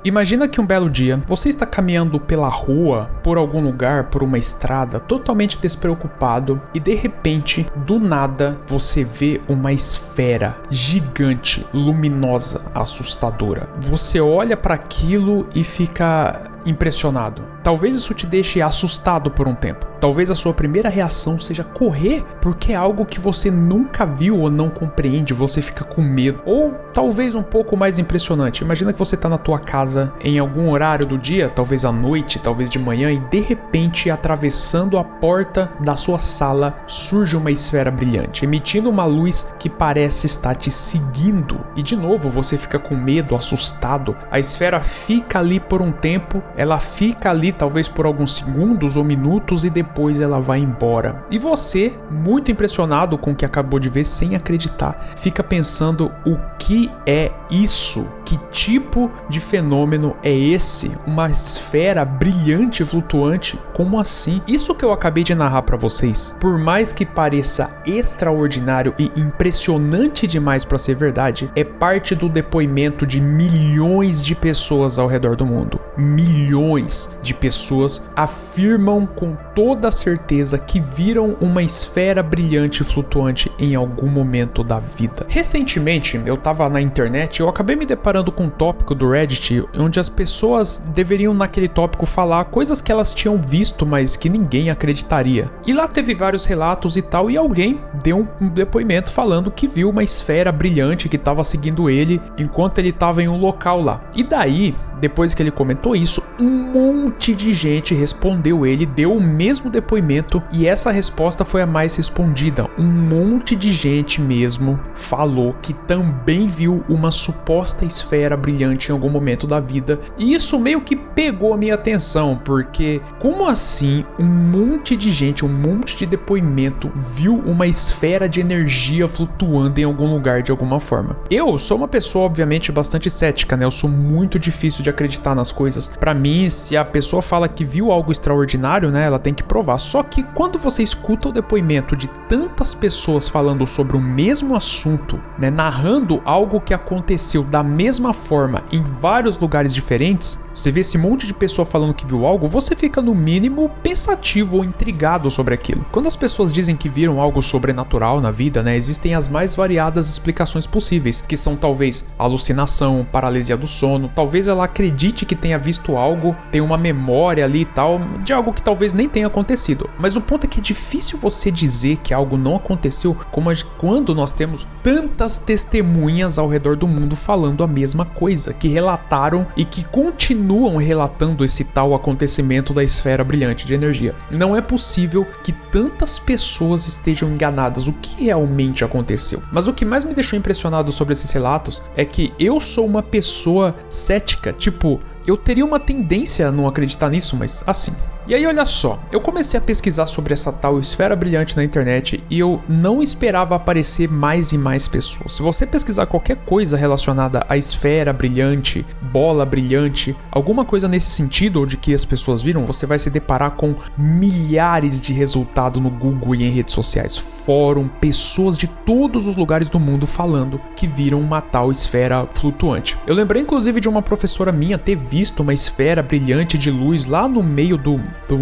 Imagina que um belo dia você está caminhando pela rua, por algum lugar, por uma estrada, totalmente despreocupado e de repente, do nada, você vê uma esfera gigante, luminosa, assustadora. Você olha para aquilo e fica impressionado. Talvez isso te deixe assustado por um tempo. Talvez a sua primeira reação seja correr, porque é algo que você nunca viu ou não compreende, você fica com medo. Ou talvez um pouco mais impressionante. Imagina que você está na tua casa em algum horário do dia, talvez à noite, talvez de manhã, e de repente, atravessando a porta da sua sala, surge uma esfera brilhante, emitindo uma luz que parece estar te seguindo. E de novo, você fica com medo, assustado. A esfera fica ali por um tempo, ela fica ali talvez por alguns segundos ou minutos e depois ela vai embora. E você, muito impressionado com o que acabou de ver, sem acreditar, fica pensando: o que é isso? Que tipo de fenômeno é esse? Uma esfera brilhante e flutuante? Como assim? Isso que eu acabei de narrar para vocês, por mais que pareça extraordinário e impressionante demais para ser verdade, é parte do depoimento de milhões de pessoas ao redor do mundo. Milhões de pessoas afirmam com toda certeza que viram uma esfera brilhante e flutuante em algum momento da vida. Recentemente, eu tava na internet e eu acabei me deparando com um tópico do Reddit onde as pessoas deveriam naquele tópico falar coisas que elas tinham visto, mas que ninguém acreditaria. E lá teve vários relatos e tal, e alguém deu um depoimento falando que viu uma esfera brilhante que tava seguindo ele enquanto ele tava em um local lá. E daí, depois que ele comentou isso, um monte de gente respondeu ele, deu o mesmo depoimento, e essa resposta foi a mais respondida. Um monte de gente mesmo falou que também viu uma suposta esfera brilhante em algum momento da vida, e isso meio que pegou a minha atenção, porque como assim um monte de gente, um monte de depoimento viu uma esfera de energia flutuando em algum lugar de alguma forma? Eu sou uma pessoa obviamente bastante cética, né? Eu sou muito difícil de acreditar nas coisas. Pra mim, se a pessoa fala que viu algo extraordinário, né, ela tem que provar. Só que quando você escuta o depoimento de tantas pessoas falando sobre o mesmo assunto, né, narrando algo que aconteceu da mesma forma em vários lugares diferentes, você vê esse monte de pessoa falando que viu algo, você fica no mínimo pensativo ou intrigado sobre aquilo. Quando as pessoas dizem que viram algo sobrenatural na vida, né, existem as mais variadas explicações possíveis, que são talvez alucinação, paralisia do sono, talvez ela acredite que tenha visto algo, tem uma memória ali e tal, de algo que talvez nem tenha acontecido. Mas o ponto é que é difícil você dizer que algo não aconteceu, como quando nós temos tantas testemunhas ao redor do mundo falando a mesma coisa, que relataram e que continuam relatando esse tal acontecimento da esfera brilhante de energia. Não é possível que tantas pessoas estejam enganadas. O que realmente aconteceu? Mas o que mais me deixou impressionado sobre esses relatos é que eu sou uma pessoa cética. Tipo, eu teria uma tendência a não acreditar nisso, mas assim. E aí olha só, eu comecei a pesquisar sobre essa tal esfera brilhante na internet e eu não esperava aparecer mais e mais pessoas. Se você pesquisar qualquer coisa relacionada à esfera brilhante, bola brilhante, alguma coisa nesse sentido ou de que as pessoas viram, você vai se deparar com milhares de resultados no Google e em redes sociais, fórum, pessoas de todos os lugares do mundo falando que viram uma tal esfera flutuante. Eu lembrei inclusive de uma professora minha ter visto uma esfera brilhante de luz lá no meio do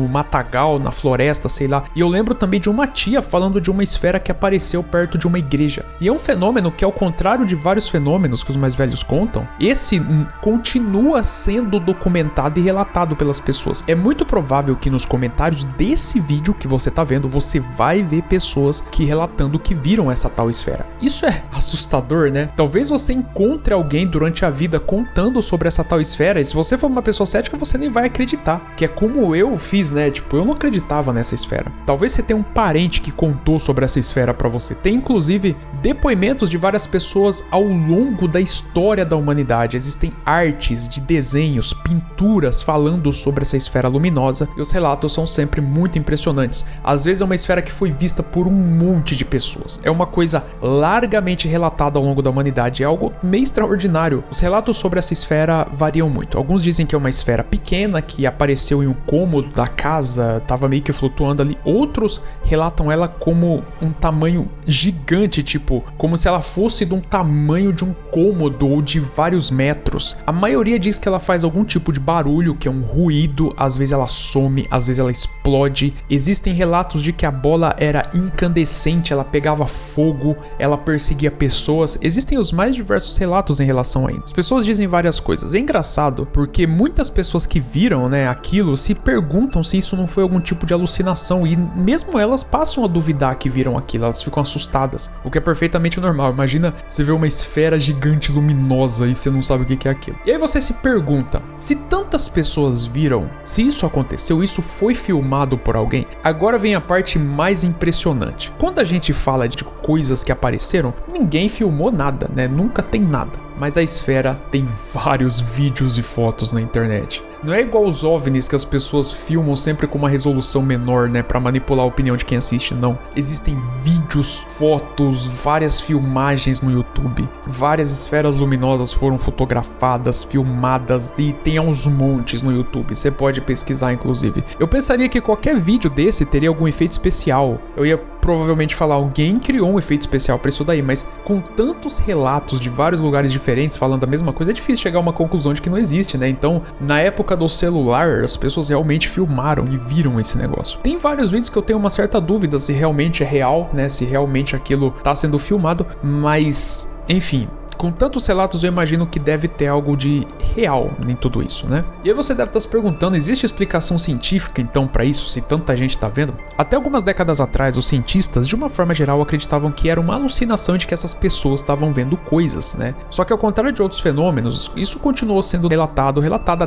matagal, na floresta, sei lá. E eu lembro também de uma tia falando de uma esfera que apareceu perto de uma igreja. E é um fenômeno que, ao contrário de vários fenômenos que os mais velhos contam, esse continua sendo documentado e relatado pelas pessoas. É muito provável que nos comentários desse vídeo que você tá vendo, você vai ver pessoas que relatando que viram essa tal esfera. Isso é assustador, né? Talvez você encontre alguém durante a vida contando sobre essa tal esfera, e se você for uma pessoa cética, você nem vai acreditar. Que é como eu fiz, né? Tipo, eu não acreditava nessa esfera. Talvez você tenha um parente que contou sobre essa esfera pra você. Tem, inclusive, depoimentos de várias pessoas ao longo da história da humanidade. Existem artes de desenhos, pinturas falando sobre essa esfera luminosa e os relatos são sempre muito impressionantes. Às vezes é uma esfera que foi vista por um monte de pessoas. É uma coisa largamente relatada ao longo da humanidade. É algo meio extraordinário. Os relatos sobre essa esfera variam muito. Alguns dizem que é uma esfera pequena que apareceu em um cômodo da casa tava meio que flutuando ali. Outros relatam ela como um tamanho gigante, tipo, como se ela fosse de um tamanho de um cômodo ou de vários metros. A maioria diz que ela faz algum tipo de barulho, que é um ruído, às vezes ela some, às vezes ela explode. Existem relatos de que a bola era incandescente, ela pegava fogo, ela perseguia pessoas. Existem os mais diversos relatos em relação a isso. As pessoas dizem várias coisas. É engraçado porque muitas pessoas que viram, né, aquilo se perguntam se isso não foi algum tipo de alucinação, e mesmo elas passam a duvidar que viram aquilo, elas ficam assustadas, o que é perfeitamente normal. Imagina você ver uma esfera gigante luminosa e você não sabe o que é aquilo. E aí você se pergunta, se tantas pessoas viram, se isso aconteceu, isso foi filmado por alguém? Agora vem a parte mais impressionante. Quando a gente fala de coisas que apareceram, ninguém filmou nada, né? Nunca tem nada. Mas a esfera tem vários vídeos e fotos na internet. Não é igual os OVNIs que as pessoas filmam sempre com uma resolução menor, né, pra manipular a opinião de quem assiste, não. Existem vídeos, fotos, várias filmagens no YouTube. Várias esferas luminosas foram fotografadas, filmadas, e tem aos montes no YouTube. Você pode pesquisar, inclusive. Eu pensaria que qualquer vídeo desse teria algum efeito especial. Eu ia provavelmente falar, alguém criou um efeito especial pra isso daí, mas com tantos relatos de vários lugares diferentes falando a mesma coisa, é difícil chegar a uma conclusão de que não existe, né? Então, na época do celular, as pessoas realmente filmaram e viram esse negócio. Tem vários vídeos que eu tenho uma certa dúvida se realmente é real, né? Se realmente aquilo tá sendo filmado, mas, enfim, com tantos relatos, eu imagino que deve ter algo de real em tudo isso, né? E aí você deve estar se perguntando, existe explicação científica então para isso, se tanta gente tá vendo? Até algumas décadas atrás, os cientistas, de uma forma geral, acreditavam que era uma alucinação de que essas pessoas estavam vendo coisas, né? Só que ao contrário de outros fenômenos, isso continuou sendo relatado,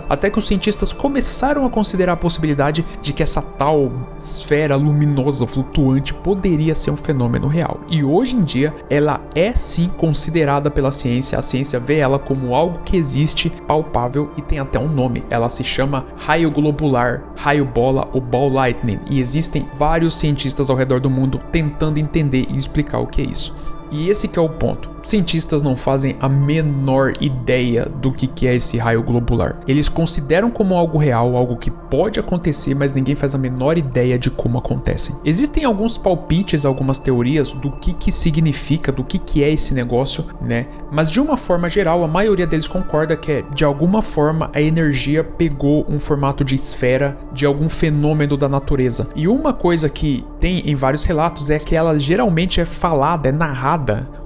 até que os cientistas começaram a considerar a possibilidade de que essa tal esfera luminosa flutuante poderia ser um fenômeno real. E hoje em dia, ela é sim considerada pela ciência. A ciência vê ela como algo que existe, palpável, e tem até um nome. Ela se chama raio globular, raio bola ou ball lightning, e existem vários cientistas ao redor do mundo tentando entender e explicar o que é isso. E esse que é o ponto. Cientistas não fazem a menor ideia do que é esse raio globular. Eles consideram como algo real, algo que pode acontecer, mas ninguém faz a menor ideia de como acontecem. Existem alguns palpites, algumas teorias do que significa, do que é esse negócio, né? Mas de uma forma geral, a maioria deles concorda que de alguma forma a energia pegou um formato de esfera de algum fenômeno da natureza. E uma coisa que tem em vários relatos é que ela geralmente é falada, é narrada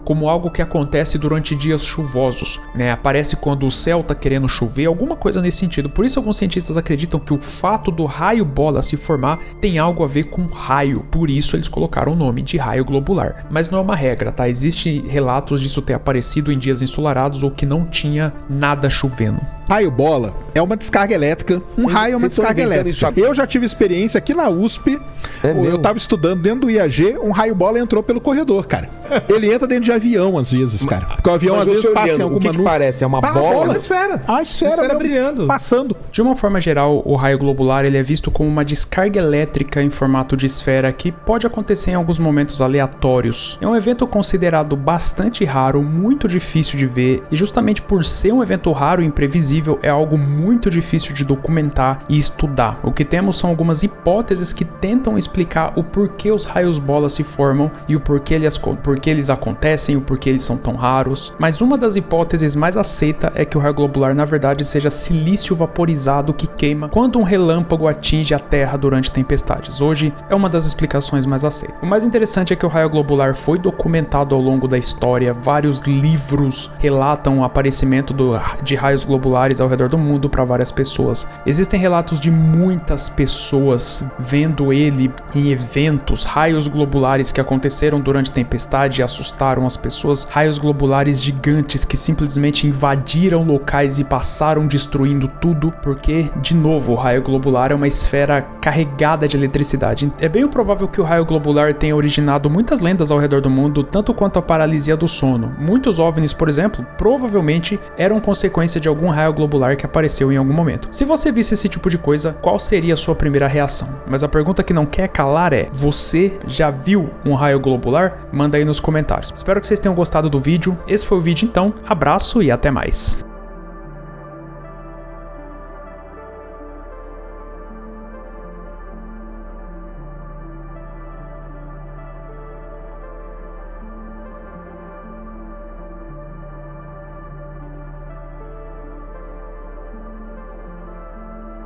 como algo que acontece durante dias chuvosos, né? Aparece quando o céu tá querendo chover, alguma coisa nesse sentido. Por isso alguns cientistas acreditam que o fato do raio bola se formar tem algo a ver com raio. Por isso eles colocaram o nome de raio globular. Mas não é uma regra, tá? Existem relatos disso ter aparecido em dias ensolarados ou que não tinha nada chovendo. Raio bola é uma descarga elétrica. Raio é uma descarga elétrica. Eu já tive experiência aqui na USP. Eu tava estudando dentro do IAG, um raio bola entrou pelo corredor, cara. Ele entra dentro de avião às vezes, cara. Porque o avião às vezes passa em alguma... O que parece? É uma bola? Uma esfera. A esfera brilhando. Passando. De uma forma geral, o raio globular ele é visto como uma descarga elétrica em formato de esfera que pode acontecer em alguns momentos aleatórios. É um evento considerado bastante raro, muito difícil de ver, e justamente por ser um evento raro e imprevisível, é algo muito difícil de documentar e estudar. O que temos são algumas hipóteses que tentam explicar o porquê os raios bola se formam e o porquê eles acontecem, o porquê eles são tão raros. Mas uma das hipóteses mais aceita é que o raio globular na verdade seja silício vaporizado que queima quando um relâmpago atinge a Terra durante tempestades. Hoje é uma das explicações mais aceitas. O mais interessante é que o raio globular foi documentado ao longo da história. Vários livros relatam o aparecimento de raios globulares ao redor do mundo para várias pessoas. Existem relatos de muitas pessoas vendo ele em eventos, raios globulares que aconteceram durante tempestade e assustaram as pessoas, raios globulares gigantes que simplesmente invadiram locais e passaram destruindo tudo, porque, de novo, o raio globular é uma esfera carregada de eletricidade. É bem provável que o raio globular tenha originado muitas lendas ao redor do mundo, tanto quanto a paralisia do sono. Muitos OVNIs, por exemplo, provavelmente eram consequência de algum raio globular que apareceu em algum momento. Se você visse esse tipo de coisa, qual seria a sua primeira reação? Mas a pergunta que não quer calar é: você já viu um raio globular? Manda aí nos comentários. Espero que vocês tenham gostado do vídeo. Esse foi o vídeo então, abraço e até mais.